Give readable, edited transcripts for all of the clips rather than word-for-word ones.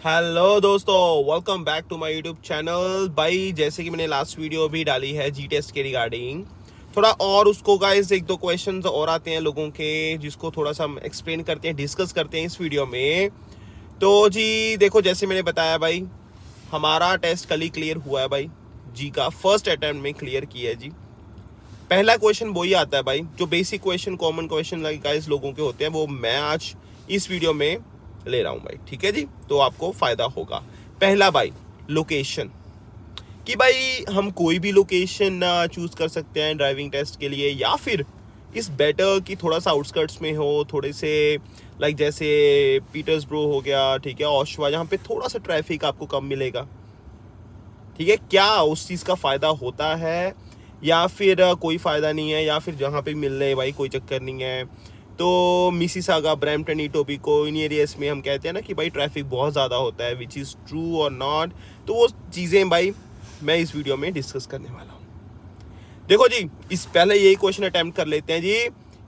Hello दोस्तों, welcome back to my YouTube channel. भाई जैसे कि मैंने लास्ट वीडियो भी डाली है जी टेस्ट के रिगार्डिंग, थोड़ा और उसको गाइस एक दो क्वेश्चंस और आते हैं लोगों के, जिसको थोड़ा सा हम एक्सप्लेन करते हैं, डिस्कस करते हैं इस वीडियो में। तो जी देखो, जैसे मैंने बताया भाई, हमारा टेस्ट कल ही क्लियर हुआ है भाई। जी का फर्स्ट अटेम्प्ट में क्लियर किया है जी। पहला क्वेश्चन वही आता है भाई, जो basic question, common question guys लोगों के होते हैं, वो मैं आज इस वीडियो में ले रहा हूं भाई। ठीक है जी, तो आपको फायदा होगा। पहला भाई, लोकेशन, कि भाई हम कोई भी लोकेशन चूज कर सकते हैं ड्राइविंग टेस्ट के लिए, या फिर इस बेटर कि थोड़ा सा आउटस्कर्ट्स में हो, थोड़े से लाइक जैसे पीटर्सब्रो हो गया, ठीक है, ओशवा, जहाँ पे थोड़ा सा ट्रैफिक आपको कम मिलेगा। ठीक है, क्या उस चीज़ का फ़ायदा होता है या फिर कोई फ़ायदा नहीं है, या फिर जहाँ पे मिल रहे भाई कोई चक्कर नहीं है। तो मिसिसागा, ब्रैम्पटन, इटोबिको, इन एरियाज में हम कहते हैं ना कि भाई ट्रैफिक बहुत ज़्यादा होता है, विच इज़ ट्रू और नॉट। तो वो चीज़ें भाई मैं इस वीडियो में डिस्कस करने वाला हूँ। देखो जी, इस पहले यही क्वेश्चन अटेम्प्ट कर लेते हैं जी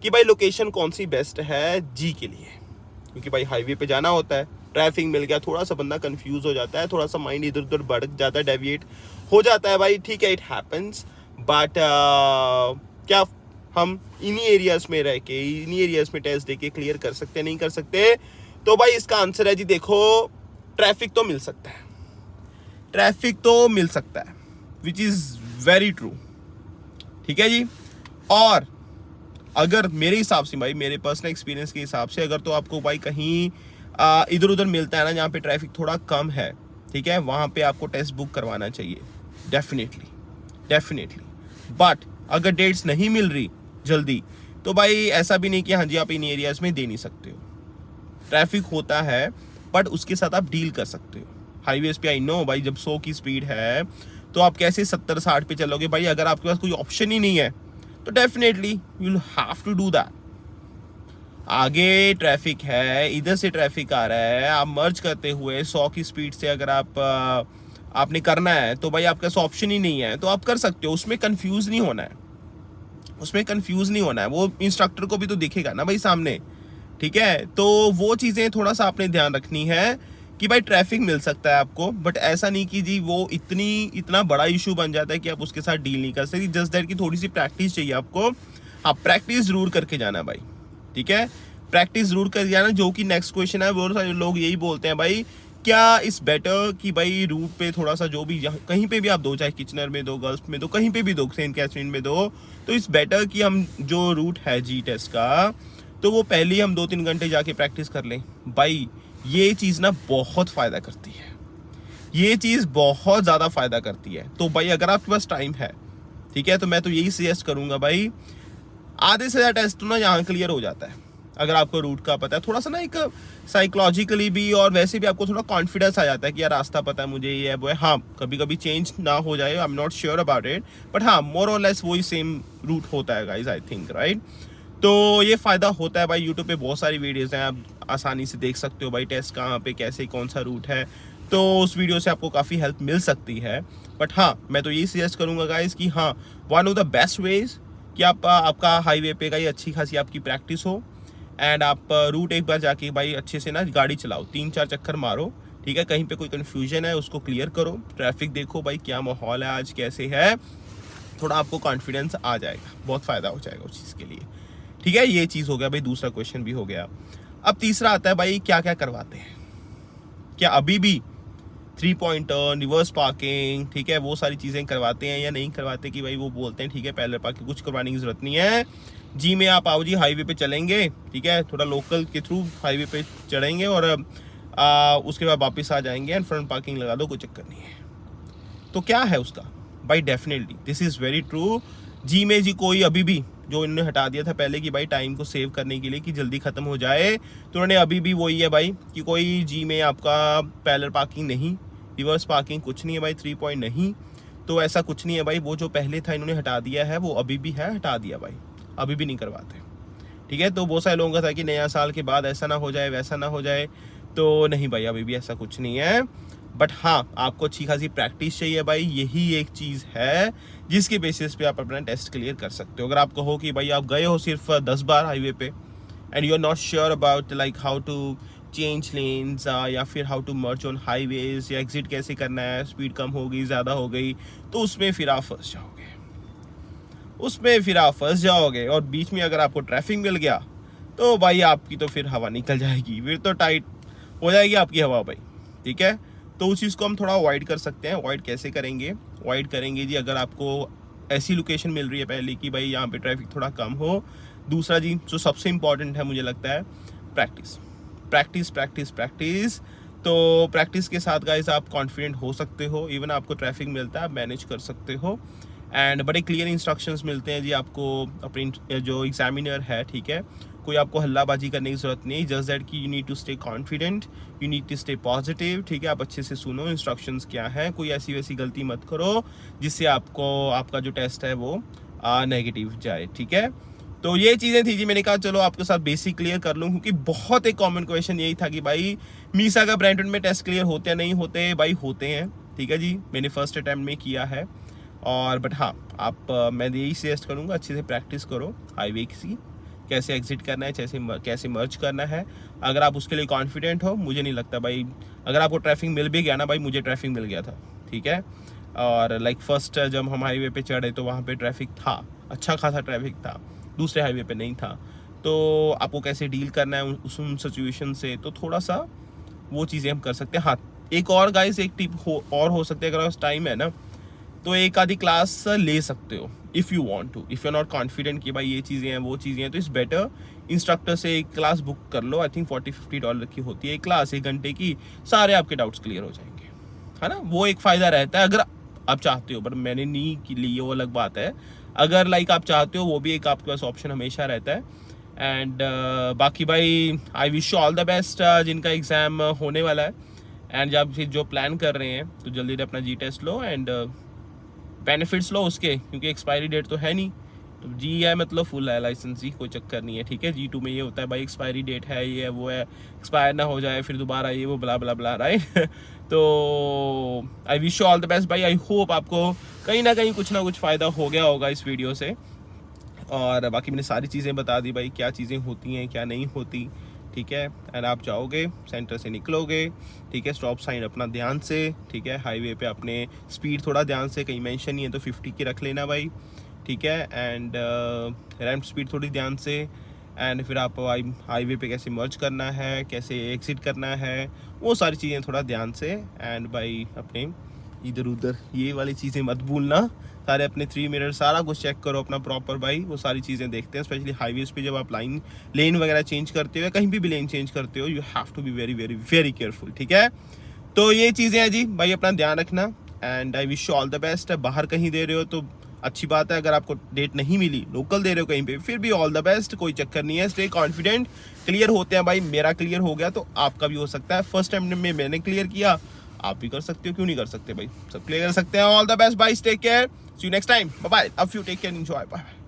कि भाई लोकेशन कौन सी बेस्ट है जी के लिए, क्योंकि भाई हाईवे पे जाना होता है, ट्रैफिक मिल गया, थोड़ा सा बंदा कंफ्यूज हो जाता है, थोड़ा सा माइंड इधर उधर भटक जाता है, डेविएट हो जाता है भाई। ठीक है, इट हैपन्स, बट क्या हम इन्हीं एरियाज में रह के, इन्हीं एरियाज में टेस्ट दे के क्लियर कर सकते, नहीं कर सकते? तो भाई इसका आंसर है जी, देखो, ट्रैफिक तो मिल सकता है, ट्रैफिक तो मिल सकता है, विच इज़ वेरी ट्रू। ठीक है जी। और अगर मेरे हिसाब से भाई, मेरे पर्सनल एक्सपीरियंस के हिसाब से, अगर तो आपको भाई कहीं इधर उधर मिलता है ना जहाँ पे ट्रैफिक थोड़ा कम है, ठीक है, वहाँ पे आपको टेस्ट बुक करवाना चाहिए, डेफिनेटली डेफिनेटली। बट अगर डेट्स नहीं मिल रही जल्दी, तो भाई ऐसा भी नहीं कि हाँ जी आप इन एरियाज में दे नहीं सकते हो। ट्रैफिक होता है, बट उसके साथ आप डील कर सकते हो। हाईवेज पे आई नो भाई, जब 100 की स्पीड है तो आप कैसे 70-60 पे चलोगे भाई? अगर आपके पास कोई ऑप्शन ही नहीं है तो definitely you will have to do that. आगे ट्रैफिक है, इधर से ट्रैफिक आ रहा है, आप मर्ज करते हुए 100 की स्पीड से अगर आपने करना है, तो भाई आपके पास ऑप्शन ही नहीं है, तो आप कर सकते हो। उसमें कंफ्यूज नहीं होना है, उसमें कंफ्यूज नहीं होना है, वो इंस्ट्रक्टर को भी तो दिखेगा ना भाई सामने। ठीक है, तो वो चीज़ें थोड़ा सा आपने ध्यान रखनी है कि भाई ट्रैफिक मिल सकता है आपको, बट ऐसा नहीं कि जी वो इतना बड़ा इशू बन जाता है कि आप उसके साथ डील नहीं कर सकते। जस्ट दैट कि थोड़ी सी प्रैक्टिस चाहिए आपको। आप प्रैक्टिस जरूर करके जाना भाई। ठीक है, प्रैक्टिस जरूर करके जाना। जो कि नेक्स्ट क्वेश्चन है, वो सारे लोग यही बोलते हैं भाई, क्या इस बेटर कि भाई रूट पे थोड़ा सा जो भी कहीं पे भी आप दो, चाहे किचनर में दो, गल्फ में दो, कहीं पे भी दो, सेंट कैथरीन में दो, तो इस बेटर कि हम जो रूट है जी टेस्ट का, तो वो पहले ही हम 2-3 घंटे जाके प्रैक्टिस कर लें भाई। ये चीज़ ना बहुत फ़ायदा करती है, ये चीज़ बहुत ज़्यादा फ़ायदा करती है। तो भाई अगर आपके पास टाइम है, ठीक है, तो मैं तो यही सजेस्ट करूँगा भाई, आधे से ज़्यादा टेस्ट तो ना यहाँ क्लियर हो जाता है अगर आपको रूट का पता है। थोड़ा सा ना एक साइकोलॉजिकली भी और वैसे भी आपको थोड़ा कॉन्फिडेंस आ जाता है कि यार रास्ता पता है मुझे, ये है वो है। हाँ, कभी कभी चेंज ना हो जाए, I am not sure about it, but हाँ मोर और लेस वही सेम रूट होता है गाइज, आई थिंक, राइट। तो ये फ़ायदा होता है भाई। यूट्यूब पे बहुत सारी वीडियोज़ हैं, आप आसानी से देख सकते हो भाई टेस्ट कहाँ पे कैसे कौन सा रूट है, तो उस वीडियो से आपको काफ़ी हेल्प मिल सकती है। बट हाँ, मैं तो यही सजेस्ट करूँगा गाइज कि हाँ, one of the best veg कि आपका हाईवे पे का ये अच्छी खासी आपकी प्रैक्टिस हो, एंड आप रूट एक बार जाके भाई अच्छे से ना गाड़ी चलाओ, 3-4 चक्कर मारो। ठीक है, कहीं पे कोई कन्फ्यूजन है उसको क्लियर करो, ट्रैफिक देखो भाई क्या माहौल है आज, कैसे है, थोड़ा आपको कॉन्फिडेंस आ जाएगा, बहुत फ़ायदा हो जाएगा उस चीज़ के लिए। ठीक है, ये चीज़ हो गया भाई, दूसरा क्वेश्चन भी हो गया। अब तीसरा आता है भाई, क्या क्या करवाते हैं, क्या अभी भी 3 पॉइंट टर्न, रिवर्स पार्किंग, ठीक है, वो सारी चीज़ें करवाते हैं या नहीं करवाते? कि भाई वो बोलते हैं ठीक है पैरेलल पार्किंग कुछ करवाने की ज़रूरत नहीं है जी, में आप आओ जी हाईवे पे चलेंगे, ठीक है, थोड़ा लोकल के थ्रू हाईवे पे चढ़ेंगे और उसके बाद वापस आ जाएंगे एंड फ्रंट पार्किंग लगा दो, कोई चक्कर नहीं है। तो क्या है उसका भाई? Definitely this is very true. जी में जी कोई अभी भी, जो इन्होंने हटा दिया था पहले कि भाई टाइम को सेव करने के लिए कि जल्दी ख़त्म हो जाए, तो उन्होंने अभी भी वही है भाई कि कोई जी में आपका पैरेलल पार्किंग नहीं, रिवर्स पार्किंग कुछ नहीं है भाई, 3 पॉइंट नहीं, तो ऐसा कुछ नहीं है भाई। वो जो पहले था इन्होंने हटा दिया है, वो अभी भी है, हटा दिया भाई, अभी भी नहीं करवाते। ठीक है, तो बहुत सारे लोगों का था कि नया साल के बाद ऐसा ना हो जाए, वैसा ना हो जाए, तो नहीं भाई, अभी भी ऐसा कुछ नहीं है। बट हाँ, आपको अच्छी खासी प्रैक्टिस चाहिए भाई, यही एक चीज़ है जिसके बेसिस पे आप अपना टेस्ट क्लियर कर सकते हो। अगर आप कहो कि भाई आप गए हो सिर्फ 10 बार हाईवे पे and you are not sure about like how to change lanes या फिर how to merge on highways, या एग्जिट कैसे करना है, स्पीड कम हो गई ज़्यादा हो गई तो उसमें फिर आप फंस जाओगे। और बीच में अगर आपको ट्रैफिक मिल गया तो भाई आपकी तो फिर हवा निकल जाएगी, फिर तो टाइट हो जाएगी आपकी हवा भाई, ठीक है। तो उस चीज़ को हम थोड़ा अवॉइड कर सकते हैं। अवॉइड कैसे करेंगे? अवॉइड करेंगे जी, अगर आपको ऐसी लोकेशन मिल रही है पहले कि भाई यहाँ पे ट्रैफिक थोड़ा कम हो। दूसरा जी जो सबसे इम्पॉर्टेंट है मुझे लगता है, प्रैक्टिस। तो प्रैक्टिस के साथ गाइस आप कॉन्फिडेंट हो सकते हो, इवन आपको ट्रैफिक मिलता है आप मैनेज कर सकते हो। एंड बड़े क्लियर इंस्ट्रक्शंस मिलते हैं जी आपको अपने जो एग्जामिनर है, ठीक है। कोई आपको हल्लाबाजी करने की ज़रूरत नहीं, जस्ट दैट कि you need to stay confident, you need to stay positive, ठीक है। आप अच्छे से सुनो इंस्ट्रक्शंस क्या है, कोई ऐसी वैसी गलती मत करो जिससे आपका जो टेस्ट है वो नेगेटिव जाए, ठीक है। तो ये चीज़ें थी जी, मैंने कहा चलो आपके साथ बेसिक क्लियर कर लूँ, क्योंकि बहुत एक कॉमन क्वेश्चन यही था कि भाई मीसा का ब्रेंटन में टेस्ट क्लियर होते हैं नहीं होते? भाई होते हैं, ठीक है जी, मैंने फर्स्ट अटैम्प्ट में किया है। और बट हाँ मैं यही सजेस्ट करूँगा अच्छे से प्रैक्टिस करो हाईवे की, कैसे एग्जिट करना है, कैसे मर्ज करना है। अगर आप उसके लिए कॉन्फिडेंट हो, मुझे नहीं लगता भाई, अगर आपको ट्रैफिक मिल भी गया ना भाई, मुझे ट्रैफिक मिल गया था, ठीक है। और लाइक फर्स्ट जब हम हाईवे पे चढ़े तो वहाँ पे ट्रैफिक था, अच्छा खासा ट्रैफिक था, दूसरे हाईवे पे नहीं था। तो आपको कैसे डील करना है उन सिचुएशन से, तो थोड़ा सा वो चीज़ें हम कर सकते हैं। हाँ, एक और गाइस एक टिप हो सकती है, अगर उस टाइम है ना तो एक आधी क्लास ले सकते हो if you want to, if you are not confident कि भाई ये चीज़ें हैं वो चीज़ें हैं, तो इट्स बेटर इंस्ट्रक्टर से एक क्लास बुक कर लो। आई थिंक $40-50 की होती है एक क्लास, 1 घंटे की, सारे आपके डाउट्स क्लियर हो जाएंगे, है ना। वो एक फ़ायदा रहता है अगर आप चाहते हो, बट मैंने नहीं ली, वो अलग बात है। अगर लाइक आप चाहते हो, वो भी एक आपके पास ऑप्शन हमेशा रहता है। एंड बाकी भाई आई wish you all the best जिनका एग्ज़ाम होने वाला है। एंड जब फिर जो प्लान कर रहे हैं तो जल्दी अपना जी टेस्ट लो एंड बेनिफिट्स लो उसके, क्योंकि एक्सपायरी डेट तो है नहीं। तो जी है मतलब फुल है लाइसेंस जी, कोई चक्कर नहीं है, ठीक है। G2 में ये होता है भाई, एक्सपायरी डेट है, ये है वो है, एक्सपायर ना हो जाए फिर दोबारा ये वो ब्ला ब्ला ब्ला, राइट। तो I wish you all the best भाई। आई होप आपको कहीं ना कुछ फ़ायदा हो गया होगा इस वीडियो से। और बाकी मैंने सारी चीज़ें बता दी भाई, क्या चीज़ें होती हैं क्या नहीं होती, ठीक है। एंड आप जाओगे सेंटर से निकलोगे, ठीक है, स्टॉप साइन अपना ध्यान से, ठीक है। हाईवे पे अपने स्पीड थोड़ा ध्यान से, कहीं मेंशन नहीं है तो 50 की रख लेना भाई, ठीक है। एंड रैंप स्पीड थोड़ी ध्यान से। एंड फिर आप हाईवे पे कैसे मर्ज करना है, कैसे एग्जिट करना है, वो सारी चीज़ें थोड़ा ध्यान से। एंड भाई अपने इधर उधर ये वाली चीज़ें मत भूलना, सारे अपने 3 मिरर सारा कुछ चेक करो अपना प्रॉपर भाई, वो सारी चीज़ें देखते हैं। स्पेशली हाईवेज पे जब आप लेन वगैरह चेंज करते हो या कहीं भी लेन चेंज करते हो, you have to be very very very careful, ठीक है। तो ये चीज़ें हैं जी भाई, अपना ध्यान रखना। And I wish you all the best. बाहर कहीं दे रहे हो तो अच्छी बात है, अगर आपको डेट नहीं मिली, लोकल दे रहे हो कहीं पे, फिर भी ऑल द बेस्ट, कोई चक्कर नहीं है। स्टे कॉन्फिडेंट, क्लियर होते हैं भाई, मेरा क्लियर हो गया तो आपका भी हो सकता है। फर्स्ट टाइम में मैंने क्लियर किया, आप भी कर सकते हो, क्यों नहीं कर सकते भाई, सब क्लियर कर सकते हैं। ऑल द बेस्ट भाई, take care, see you next time, bye bye, love you, take care, enjoy, bye bye.